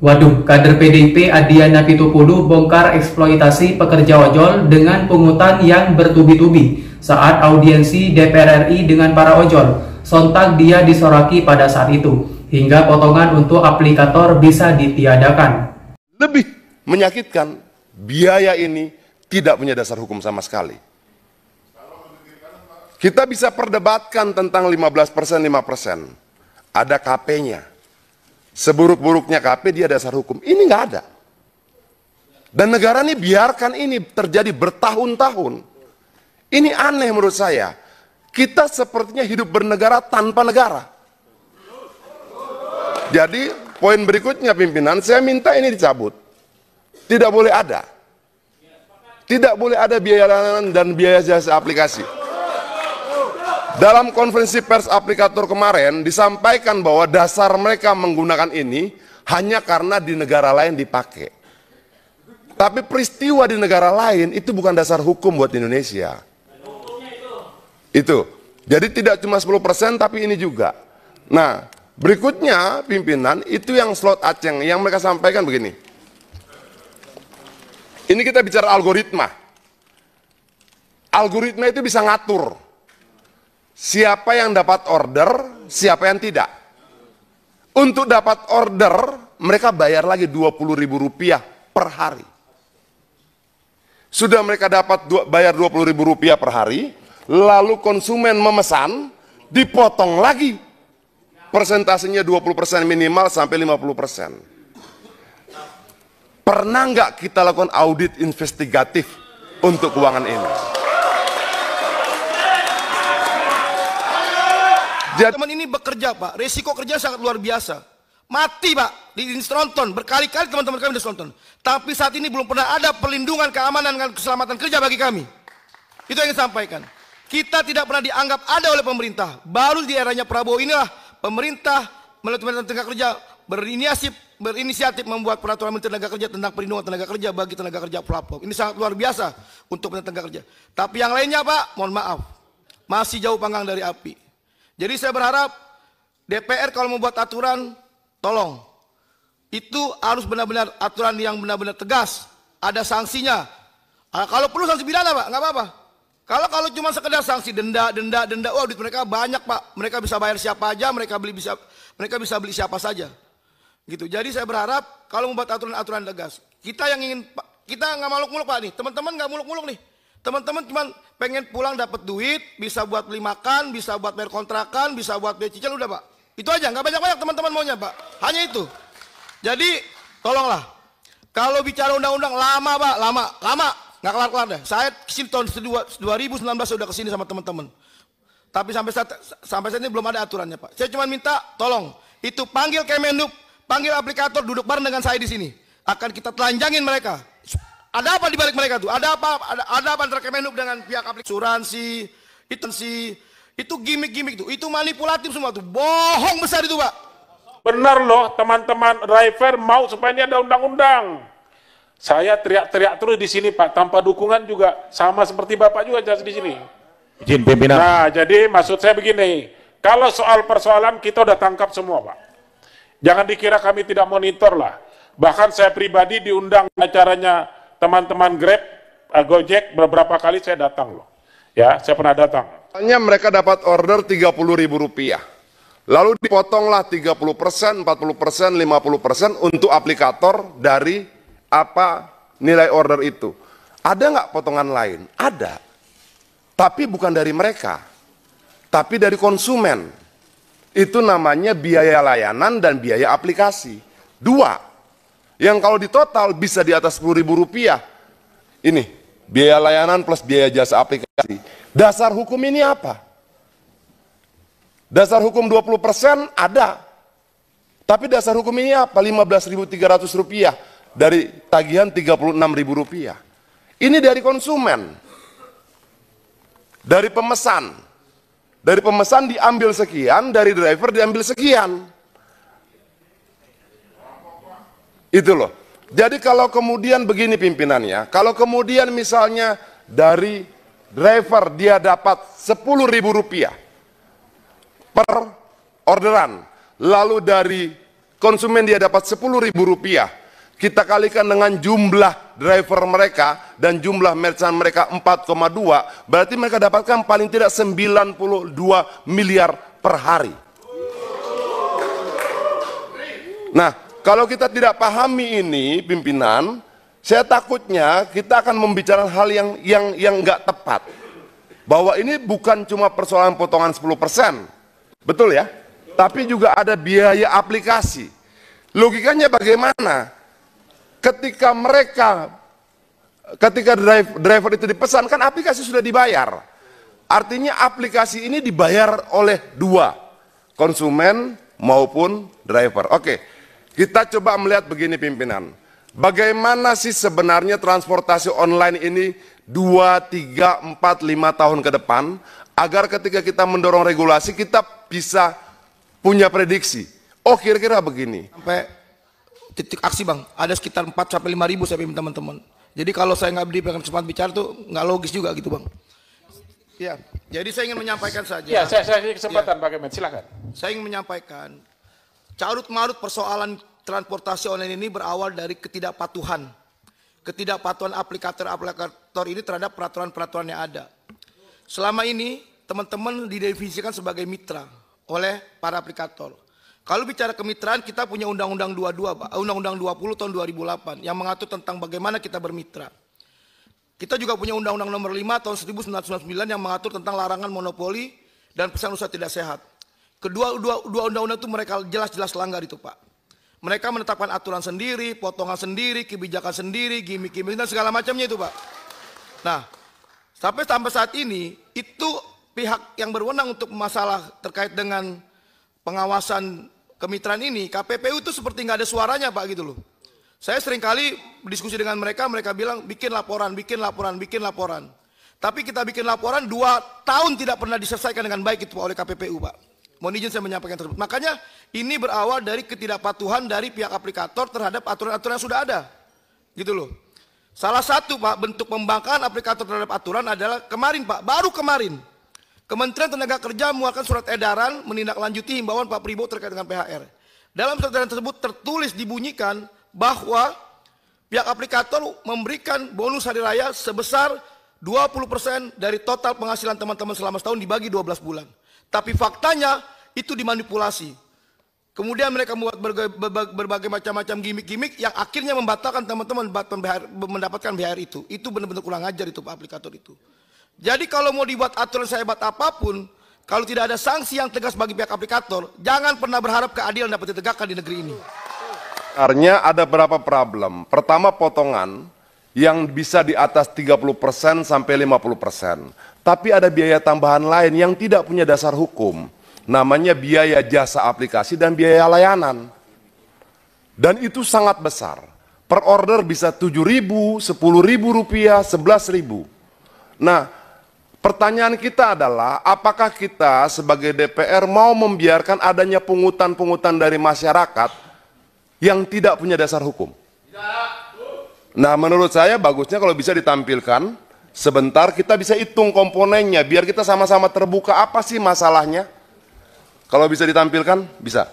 Waduh, kader PDIP Adiana Pitupulu bongkar eksploitasi pekerja ojol dengan pungutan yang bertubi-tubi saat audiensi DPR RI dengan para ojol. Sontak dia disoraki pada saat itu, hingga potongan untuk aplikator bisa ditiadakan. Lebih menyakitkan, biaya ini tidak punya dasar hukum sama sekali. Kita bisa perdebatkan tentang 15%, 5%. Ada KP-nya. Seburuk-buruknya KP dia dasar hukum. Ini nggak ada. Dan negara ini biarkan ini terjadi bertahun-tahun. Ini aneh menurut saya. Kita sepertinya hidup bernegara tanpa negara. Jadi poin berikutnya pimpinan, saya minta ini dicabut. Tidak boleh ada. Tidak boleh ada biaya layanan dan biaya jasa aplikasi. Dalam konferensi pers aplikator kemarin disampaikan bahwa dasar mereka menggunakan ini hanya karena di negara lain dipakai. Tapi peristiwa di negara lain itu bukan dasar hukum buat Indonesia. Itu. Jadi tidak cuma 10% tapi ini juga. Nah, berikutnya pimpinan itu yang slot Aceh yang mereka sampaikan begini. Ini kita bicara algoritma. Algoritma itu bisa ngatur siapa yang dapat order, siapa yang tidak. Untuk dapat order, mereka bayar lagi Rp20.000 per hari. Sudah mereka dapat bayar Rp20.000 per hari, lalu konsumen memesan, dipotong lagi. Persentasenya 20% minimal sampai 50%. Pernah nggak kita lakukan audit investigatif untuk keuangan ini? Teman ini bekerja Pak, resiko kerja sangat luar biasa. Mati Pak, di Instronton, berkali-kali teman-teman kami di Instronton. Tapi saat ini belum pernah ada perlindungan, keamanan, dan keselamatan kerja bagi kami. Itu yang saya sampaikan. Kita tidak pernah dianggap ada oleh pemerintah. Baru di eranya Prabowo inilah pemerintah melalui Kementerian Tenaga Kerja berinisiatif membuat peraturan Menteri Tenaga Kerja tentang perlindungan tenaga kerja bagi tenaga kerja pelapor. Ini sangat luar biasa untuk tenaga kerja. Tapi yang lainnya Pak, mohon maaf, masih jauh panggang dari api. Jadi saya berharap DPR kalau membuat aturan, tolong itu harus benar-benar aturan yang benar-benar tegas, ada sanksinya. Kalau perlu sanksi pidana Pak, nggak apa-apa. Kalau cuma sekedar sanksi denda, wah duit mereka banyak Pak. Mereka bisa bayar siapa aja, mereka bisa beli siapa saja. Gitu. Jadi saya berharap kalau membuat aturan-aturan tegas, kita yang ingin, kita nggak muluk-muluk Pak nih, teman-teman nggak muluk-muluk nih. Teman-teman cuma pengen pulang dapat duit, bisa buat beli makan, bisa buat bayar kontrakan, bisa buat bayar cicil, udah Pak. Itu aja, nggak banyak-banyak teman-teman maunya Pak. Hanya itu. Jadi tolonglah. Kalau bicara undang-undang lama Pak, lama, nggak kelar-kelar deh. Saya kesini tahun 2019 sudah kesini sama teman-teman. Tapi sampai saat ini belum ada aturannya Pak. Saya cuma minta tolong itu panggil Kemenhub, panggil aplikator duduk bareng dengan saya di sini. Akan kita telanjangin mereka. Ada apa di balik mereka tuh? Ada apa antara Kemenhub dengan pihak aplikasi? Asuransi, itu gimmick tuh. Itu manipulatif semua tuh. Bohong besar itu, Pak. Benar loh, teman-teman driver mau supaya ini ada undang-undang. Saya teriak-teriak terus di sini, Pak. Tanpa dukungan juga sama seperti Bapak juga jelas di sini. Izin pimpinan. Nah, jadi maksud saya begini. Kalau soal persoalan kita udah tangkap semua, Pak. Jangan dikira kami tidak monitor lah. Bahkan saya pribadi diundang acaranya teman-teman Grab, Gojek, beberapa kali saya datang loh. Ya, saya pernah datang. Hanya mereka dapat order Rp30.000. Lalu dipotonglah 30%, 40%, 50% untuk aplikator dari apa nilai order itu. Ada nggak potongan lain? Ada. Tapi bukan dari mereka. Tapi dari konsumen. Itu namanya biaya layanan dan biaya aplikasi. Dua. Yang kalau ditotal bisa di atas Rp10.000. Ini, biaya layanan plus biaya jasa aplikasi. Dasar hukum ini apa? Dasar hukum 20% ada. Tapi dasar hukum ini apa? Rp15.300 dari tagihan Rp36.000. Ini dari konsumen. Dari pemesan. Dari pemesan diambil sekian, dari driver diambil sekian. Itu loh. Jadi kalau kemudian begini pimpinannya, kalau kemudian misalnya dari driver dia dapat Rp10.000 per orderan, lalu dari konsumen dia dapat Rp10.000, kita kalikan dengan jumlah driver mereka dan jumlah merchant mereka 4,2, berarti mereka dapatkan paling tidak 92 miliar per hari. Nah, kalau kita tidak pahami ini, pimpinan, saya takutnya kita akan membicarakan hal yang nggak tepat. Bahwa ini bukan cuma persoalan potongan 10%, betul ya? Tapi juga ada biaya aplikasi. Logikanya bagaimana? Ketika driver itu dipesan, kan aplikasi sudah dibayar. Artinya aplikasi ini dibayar oleh dua, konsumen maupun driver. Oke, kita coba melihat begini pimpinan. Bagaimana sih sebenarnya transportasi online ini 2, 3, 4, 5 tahun ke depan, agar ketika kita mendorong regulasi kita bisa punya prediksi. Oh, kira-kira begini. Sampai titik aksi bang, ada sekitar 4 sampai 5 ribu saya pimpin teman-teman. Jadi kalau saya nggak diberikan kesempatan bicara tuh nggak logis juga gitu bang. Ya, jadi saya ingin menyampaikan saja. Ya, saya kesempatan Pak Kemen, silakan. Saya ingin menyampaikan, carut marut persoalan transportasi online ini berawal dari ketidakpatuhan aplikator ini terhadap peraturan-peraturan yang ada. Selama ini teman-teman didefinisikan sebagai mitra oleh para aplikator. Kalau bicara kemitraan, kita punya Undang-Undang 22, Undang-Undang 20 tahun 2008 yang mengatur tentang bagaimana kita bermitra. Kita juga punya Undang-Undang nomor 5 tahun 1999 yang mengatur tentang larangan monopoli dan pesan usaha tidak sehat. Kedua undang-undang itu mereka jelas-jelas langgar itu Pak. Mereka menetapkan aturan sendiri, potongan sendiri, kebijakan sendiri, gimmick-gimmick dan segala macamnya itu Pak. Nah, sampai saat ini itu pihak yang berwenang untuk masalah terkait dengan pengawasan kemitraan ini, KPPU itu seperti nggak ada suaranya Pak gitu loh. Saya seringkali berdiskusi dengan mereka bilang bikin laporan. Tapi kita bikin laporan 2 tahun tidak pernah diselesaikan dengan baik itu oleh KPPU Pak. Mohon izin saya menyampaikan tersebut. Makanya ini berawal dari ketidakpatuhan dari pihak aplikator terhadap aturan-aturan yang sudah ada. Gitu loh. Salah satu Pak bentuk pembangkangan aplikator terhadap aturan adalah kemarin Pak, baru kemarin. Kementerian Tenaga Kerja mengeluarkan surat edaran menindaklanjuti himbauan Pak Pribo terkait dengan PHR. Dalam surat edaran tersebut tertulis dibunyikan bahwa pihak aplikator memberikan bonus hari raya sebesar 20% dari total penghasilan teman-teman selama setahun dibagi 12 bulan. Tapi faktanya itu dimanipulasi. Kemudian mereka membuat berbagai macam-macam gimmick-gimmick yang akhirnya membatalkan teman-teman mendapatkan BHR itu. Itu benar-benar kurang ajar itu Pak aplikator itu. Jadi kalau mau dibuat aturan sehebat apapun, kalau tidak ada sanksi yang tegas bagi pihak aplikator, jangan pernah berharap keadilan dapat ditegakkan di negeri ini. Artinya ada berapa problem. Pertama, potongan yang bisa di atas 30% sampai 50%. Tapi ada biaya tambahan lain yang tidak punya dasar hukum. Namanya biaya jasa aplikasi dan biaya layanan. Dan itu sangat besar. Per order bisa 7.000, 10.000 rupiah, 11.000. Nah, pertanyaan kita adalah, apakah kita sebagai DPR mau membiarkan adanya pungutan-pungutan dari masyarakat yang tidak punya dasar hukum? Nah, menurut saya bagusnya kalau bisa ditampilkan sebentar, kita bisa hitung komponennya, biar kita sama-sama terbuka apa sih masalahnya. Kalau bisa ditampilkan, bisa.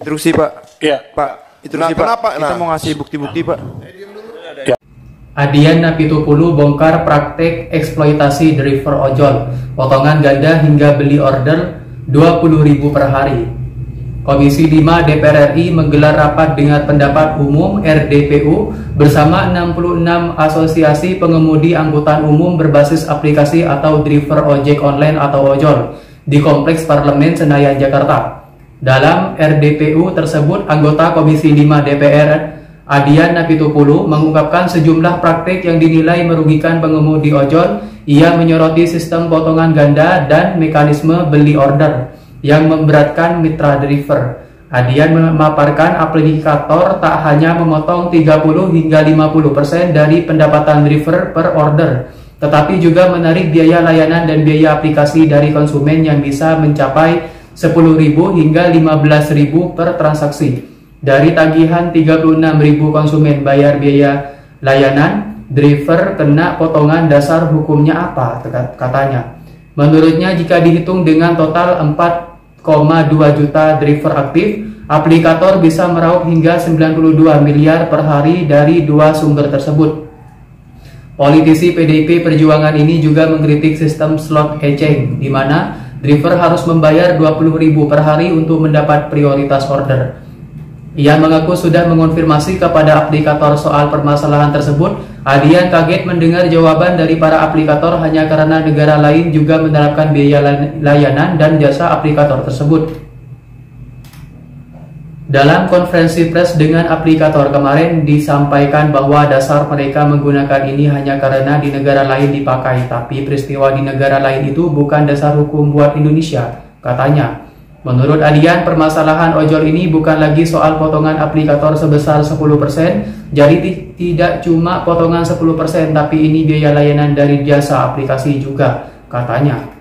Instruksi Pak. Iya. Pak, instruksi Pak. Kenapa? Kita mau ngasih bukti-bukti Pak. Adian Napitupulu bongkar praktek eksploitasi driver ojol, potongan ganda hingga beli order 20.000 per hari. Komisi 5 DPR RI menggelar rapat dengar pendapat umum RDPU bersama 66 asosiasi pengemudi angkutan umum berbasis aplikasi atau driver ojek online atau ojol di Kompleks Parlemen Senayan, Jakarta. Dalam RDPU tersebut, anggota Komisi 5 DPR Adian Napitupulu mengungkapkan sejumlah praktik yang dinilai merugikan pengemudi ojol. Ia menyoroti sistem potongan ganda dan mekanisme beli order yang memberatkan mitra driver. Adian memaparkan aplikator tak hanya memotong 30 hingga 50% dari pendapatan driver per order, tetapi juga menarik biaya layanan dan biaya aplikasi dari konsumen yang bisa mencapai 10.000 hingga 15.000 per transaksi. Dari tagihan 36.000 konsumen bayar biaya layanan, driver kena potongan. Dasar hukumnya apa? Katanya. Menurutnya jika dihitung dengan total 4,2 juta driver aktif, aplikator bisa meraup hingga 92 miliar per hari dari dua sumber tersebut. Politisi PDIP Perjuangan ini juga mengkritik sistem slot eceng, di mana driver harus membayar 20.000 per hari untuk mendapat prioritas order. Ia mengaku sudah mengonfirmasi kepada aplikator soal permasalahan tersebut. Adian kaget mendengar jawaban dari para aplikator hanya karena negara lain juga menerapkan biaya layanan dan jasa aplikator tersebut. Dalam konferensi pers dengan aplikator kemarin disampaikan bahwa dasar mereka menggunakan ini hanya karena di negara lain dipakai, tapi peristiwa di negara lain itu bukan dasar hukum buat Indonesia, katanya. Menurut Adian, permasalahan ojol ini bukan lagi soal potongan aplikator sebesar 10%, jadi tidak cuma potongan 10%, tapi ini biaya layanan dari jasa aplikasi juga, katanya.